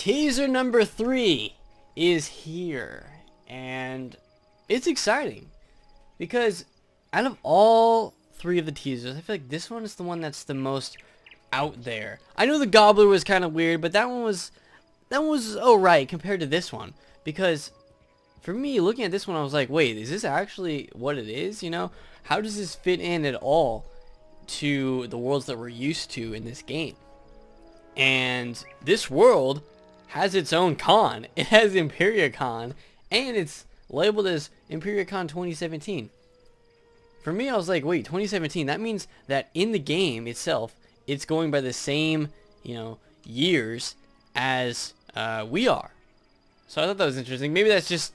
Teaser number 3 is here, and it's exciting because out of all 3 of the teasers, I feel like this one is the one that's the most out there. I know the Gobbler was kind of weird, but that one was alright compared to this one, because for me, looking at this one, I was like, wait, is this actually what it is? You know, how does this fit in at all to the worlds that we're used to in this game? And this world has its own con. It has EmpyreaCon, and it's labeled as EmpyreaCon 2017. For me, I was like, wait, 2017, that means that in the game itself, it's going by the same, you know, years as we are. So I thought that was interesting. Maybe that's just,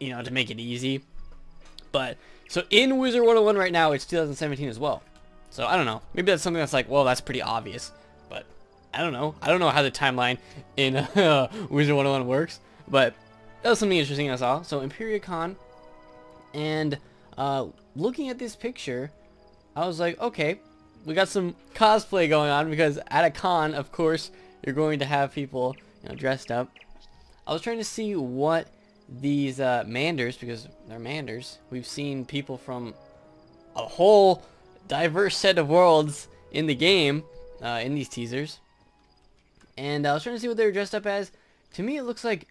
you know, to make it easy. But, so in Wizard101 right now, it's 2017 as well. So I don't know. Maybe that's something that's like, well, that's pretty obvious. But I don't know. I don't know how the timeline in Wizard101 works. But that was something interesting I saw. So EmpyreaCon, and looking at this picture, I was like, okay, we got some cosplay going on, because at a con, of course, you're going to have people, you know, dressed up. I was trying to see what these manders, because they're manders, we've seen people from a whole diverse set of worlds in the game, in these teasers, and I was trying to see what they were dressed up as. To me, it looks like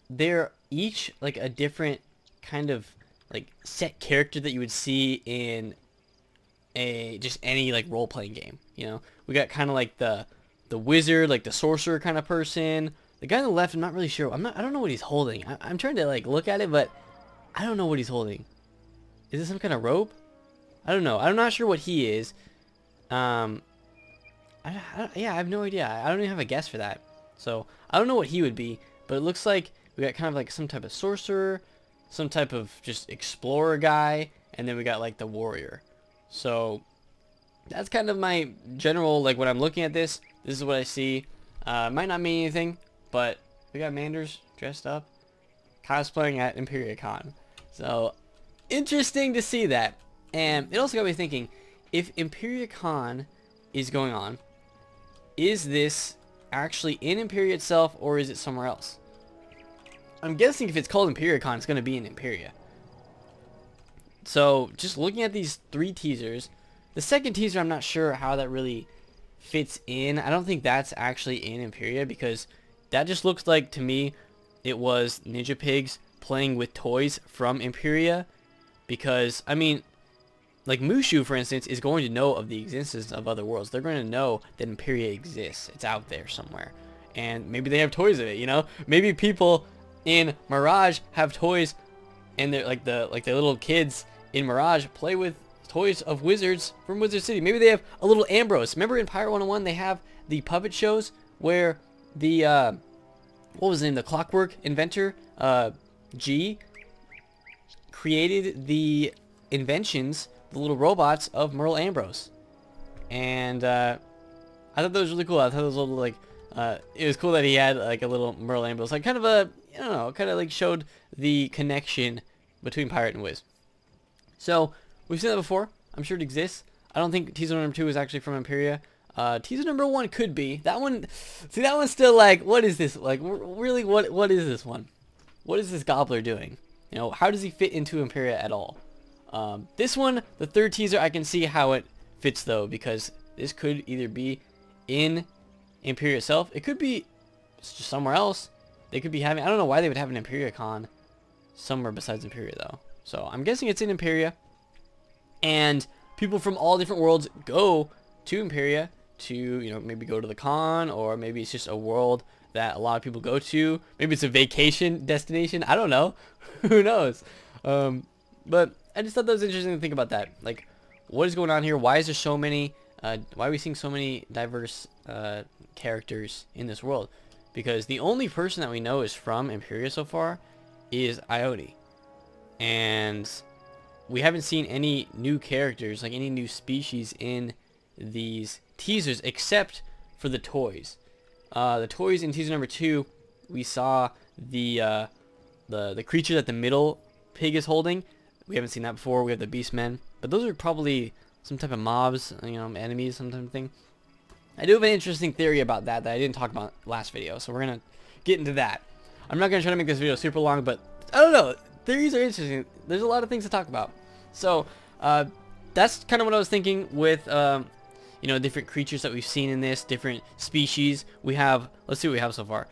they're each like a different kind of like set character that you would see in a just any like role-playing game. You know, we got kind of like the wizard, like the sorcerer kind of person. The guy on the left, I'm not really sure. I don't know what he's holding. I'm trying to like look at it, but I don't know what he's holding. Is this some kind of rope? I don't know. I'm not sure what he is. Yeah, I have no idea. I don't even have a guess for that. So I don't know what he would be, but it looks like we got kind of like some type of sorcerer, some type of just explorer guy, and then we got like the warrior. So that's kind of my general, like when I'm looking at this is what I see. Might not mean anything, but we got Manders dressed up, cosplaying at EmpyreaCon. So interesting to see that. And it also got me thinking, if EmpyreaCon is going on, is this actually in Imperia itself, or is it somewhere else? I'm guessing if it's called EmpyreaCon, it's going to be in Imperia. So just looking at these 3 teasers, the second teaser, I'm not sure how that really fits in. I don't think that's actually in Imperia, because that just looks like, to me, it was Ninja Pigs playing with toys from Imperia. Because, I mean, like Mushu, for instance, is going to know of the existence of other worlds. They're going to know that Imperia exists. It's out there somewhere. And maybe they have toys of it, you know? Maybe people in Mirage have toys, and they're like the little kids in Mirage play with toys of wizards from Wizard City. Maybe they have a little Ambrose. Remember in Empyre101 they have the puppet shows where the what was his name, the clockwork inventor, G, created the inventions, the little robots of Merle Ambrose. And I thought that was really cool. I thought it was a little like it was cool that he had like a little Merle Ambrose, like kind of a, I don't know, kind of like showed the connection between Pirate and Wiz. So we've seen that before. I'm sure it exists. I don't think teaser number 2 is actually from Imperia. Teaser number 1 could be. That one, see, that one's still like, what is this? Like, really, what is this one? What is this Gobbler doing? You know, how does he fit into Imperia at all? This one, the 3rd teaser, I can see how it fits though, because this could either be in Imperia itself. It could be just somewhere else. They could be having, I don't know why they would have an EmpyreaCon somewhere besides Imperia though. So I'm guessing it's in Imperia. And people from all different worlds go to Imperia to, you know, maybe go to the con, or maybe it's just a world that a lot of people go to. Maybe it's a vacation destination. I don't know. Who knows? But I just thought that was interesting to think about that. Like, what is going on here? Why is there so many, why are we seeing so many diverse characters in this world? Because the only person that we know is from Imperia so far is Ione. And we haven't seen any new characters, like any new species in these teasers, except for the toys. The toys in teaser number 2, we saw the creature that the middle pig is holding. We haven't seen that before. We have the Beastmen, but those are probably some type of mobs, you know, enemies, some type of thing. I do have an interesting theory about that I didn't talk about last video, so we're gonna get into that. I'm not gonna try to make this video super long, but I don't know, theories are interesting. There's a lot of things to talk about. So that's kind of what I was thinking with you know, different creatures that we've seen in this, different species. We have, let's see what we have so far.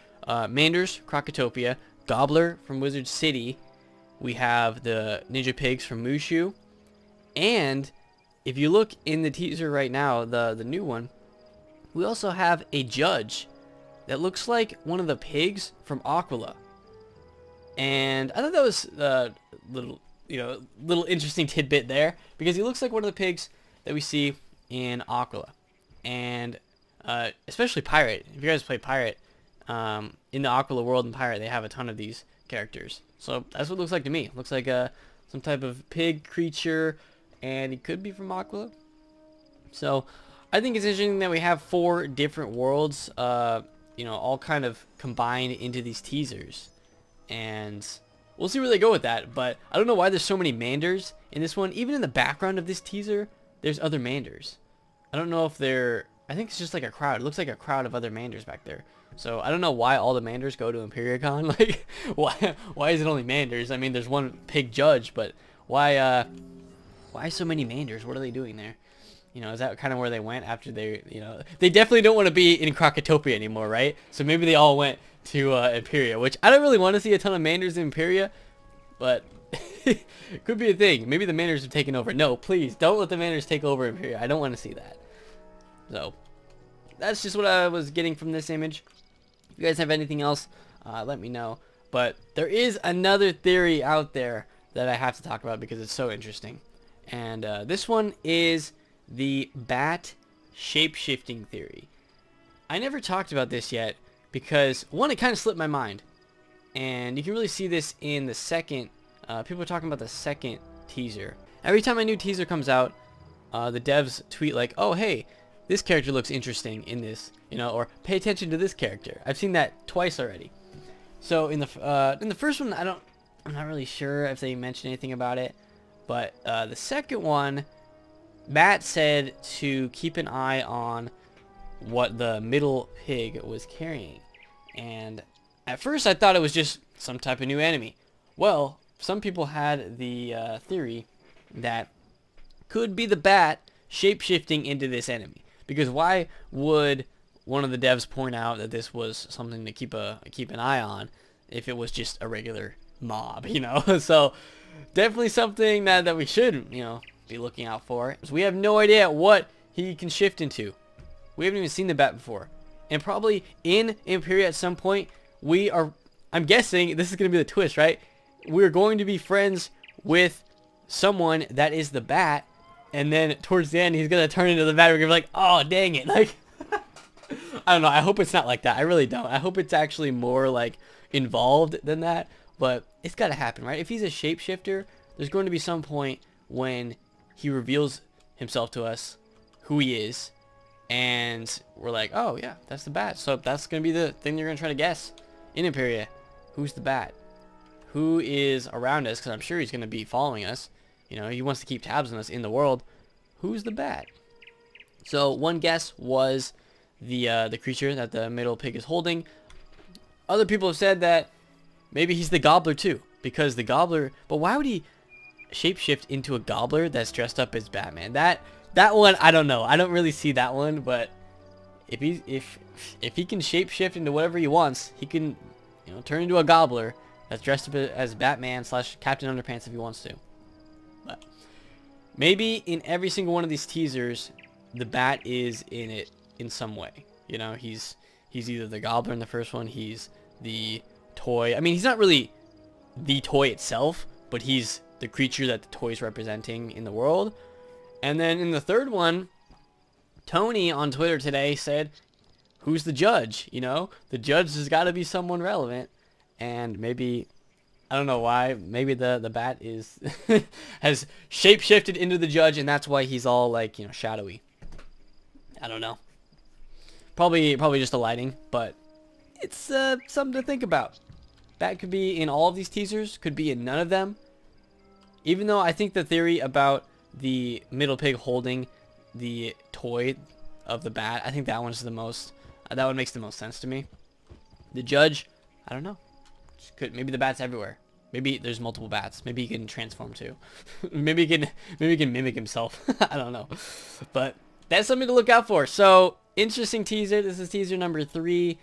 Manders, Crocotopia, Gobbler from Wizard City. We have the Ninja Pigs from Mushu. And if you look in the teaser right now, the new one, we also have a judge that looks like one of the pigs from Aquila. And I thought that was a little, you know, little interesting tidbit there, because he looks like one of the pigs that we see in Aquila. And especially Pirate. If you guys play Pirate, in the Aquila world and Pirate, they have a ton of these characters. So that's what it looks like to me. It looks like some type of pig creature, and he could be from Aquila. So I think it's interesting that we have 4 different worlds, you know, all kind of combined into these teasers. And we'll see where they go with that. But I don't know why there's so many Manders in this one. Even in the background of this teaser, there's other Manders. I don't know if they're... I think it's just like a crowd. It looks like a crowd of other Manders back there. So I don't know why all the Manders go to EmpyreaCon. Like, why is it only Manders? I mean, there's one pig judge, but why so many Manders? What are they doing there? You know, is that kind of where they went after they, you know, they definitely don't want to be in Crocotopia anymore, right? So maybe they all went to Imperia, which I don't really want to see a ton of Manders in Imperia, but could be a thing. Maybe the Manders have taken over. No, please, don't let the Manders take over Imperia. I don't want to see that. So, that's just what I was getting from this image. If you guys have anything else, let me know. But there is another theory out there that I have to talk about because it's so interesting. And this one is the bat shape-shifting theory. I never talked about this yet because, one, it kind of slipped my mind. And you can really see this in the second, people are talking about the second teaser. Every time a new teaser comes out, the devs tweet like, oh, hey, this character looks interesting in this, you know, or pay attention to this character. I've seen that twice already. So in the first one, I'm not really sure if they mentioned anything about it, but the second one, Matt said to keep an eye on what the middle pig was carrying. And at first I thought it was just some type of new enemy. Well, some people had the theory that could be the bat shape-shifting into this enemy. Because why would one of the devs point out that this was something to keep an eye on if it was just a regular mob, you know? So definitely something that we should, you know, be looking out for. So we have no idea what he can shift into. We haven't even seen the bat before. And probably in Imperia at some point, I'm guessing this is going to be the twist, right? We're going to be friends with someone that is the bat, and then towards the end, he's going to turn into the bat. We're going to be like, oh, dang it. Like, I don't know. I hope it's not like that. I really don't. I hope it's actually more, like, involved than that. But it's got to happen, right? If he's a shapeshifter, there's going to be some point when he reveals himself to us, who he is, and we're like, oh, yeah, that's the bat. So that's going to be the thing you're going to try to guess in Imperia. Who's the bat? Who is around us? Because I'm sure he's going to be following us. You know, he wants to keep tabs on us in the world. Who's the bat? So one guess was the creature that the middle pig is holding. Other people have said that maybe he's the gobbler too, because the gobbler. But why would he shapeshift into a gobbler that's dressed up as Batman? That one, I don't know. I don't really see that one. But if he can shapeshift into whatever he wants, he can, you know, turn into a gobbler that's dressed up as Batman / Captain Underpants if he wants to. But maybe in every single one of these teasers, the bat is in it in some way. You know, he's either the gobbler in the first one, he's the toy. I mean, he's not really the toy itself, but he's the creature that the toy is representing in the world. And then in the third one, Tony on Twitter today said, who's the judge? You know, the judge has got to be someone relevant. And maybe, I don't know why, maybe the bat is has shapeshifted into the judge, and that's why he's all, like, you know, shadowy. I don't know. Probably just the lighting, but it's something to think about. Bat could be in all of these teasers, could be in none of them. Even though I think the theory about the middle pig holding the toy, of the bat. I think that one's the most, that one makes the most sense to me. The judge, I don't know. Maybe the bat's everywhere. Maybe there's multiple bats. Maybe he can transform too. maybe he can mimic himself. I don't know. But that's something to look out for. So, interesting teaser. This is teaser number 3.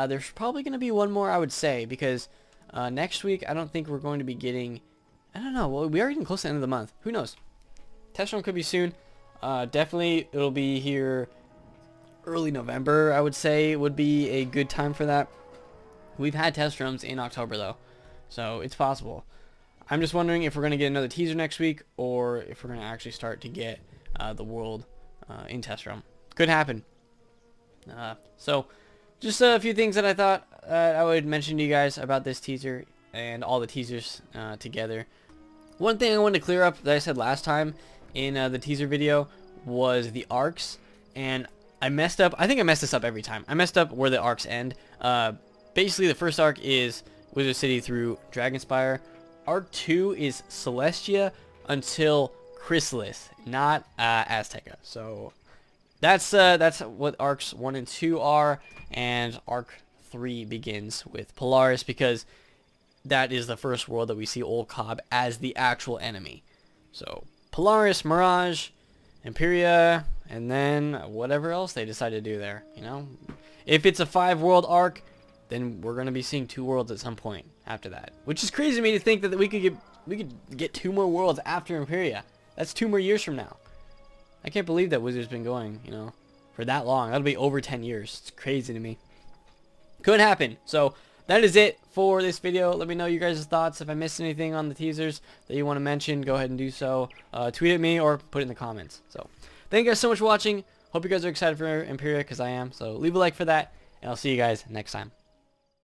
There's probably going to be one more, I would say, because next week I don't think we're going to be getting, I don't know. Well, we are getting close to the end of the month. Who knows? Test run could be soon. Definitely it'll be here early November, I would say would be a good time for that. We've had test runs in October though, so it's possible. I'm just wondering if we're going to get another teaser next week, or if we're going to actually start to get the world in test run. Could happen. So just a few things that I thought I would mention to you guys about this teaser and all the teasers together. One thing I wanted to clear up that I said last time in the teaser video was the arcs, and I messed up. I think I mess this up every time. I messed up where the arcs end. Basically, the first arc is Wizard City through Dragonspire. Arc 2 is Celestia until Chrysalis, not Azteca. So that's what arcs 1 and 2 are, and arc 3 begins with Polaris, because that is the first world that we see Old Cobb as the actual enemy. So Polaris, Mirage, Imperia, and then whatever else they decide to do there. You know, if it's a 5-world arc, then we're gonna be seeing 2 worlds at some point after that, which is crazy to me to think that we could get 2 more worlds after Imperia. That's 2 more years from now. I can't believe that Wizard's been going, you know, for that long. That'll be over 10 years. It's crazy to me. Could happen. So that is it for this video. Let me know your guys' thoughts. If I missed anything on the teasers that you want to mention, go ahead and do so. Tweet at me or put it in the comments. So thank you guys so much for watching. Hope you guys are excited for Empyrea, because I am. So leave a like for that, and I'll see you guys next time.